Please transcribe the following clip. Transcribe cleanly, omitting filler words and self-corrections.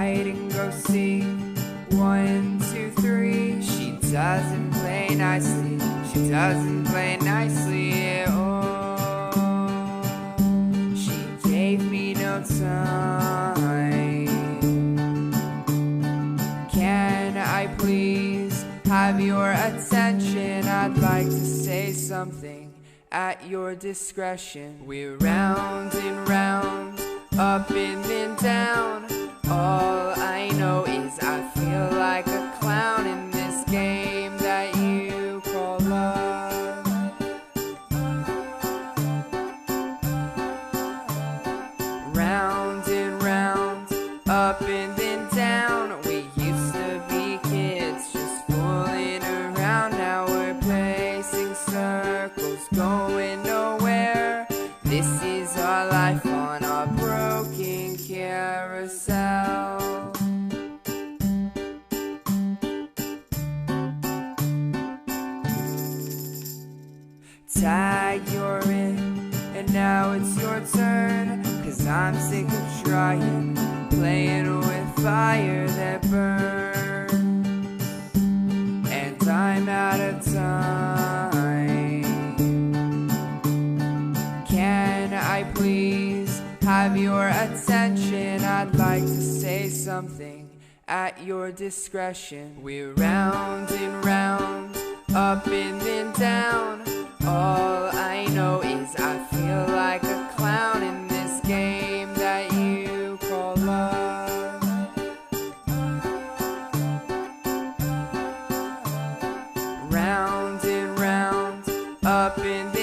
hide and go seek. 1, 2, 3. She doesn't play nicely. She doesn't play nicely at all. She gave me no time. Can I please have your attention? I'd like to say something at your discretion. We're round and round, up and then down. All I know is I feel like a clown in this game that you call love. Round and round, up and then down. We used to be kids, just fooling around. Now we're pacing circles, going nowhere. This is our life on a broken carousel. Tag, you're in, and now it's your turn. 'Cause I'm sick of trying, playing with fire that burns. And I'm out of time. Can I please have your attention? I'd like to say something at your discretion. We're round and round, up and then down. All I know is I feel like a clown in this game that you call love. Round and round, up and then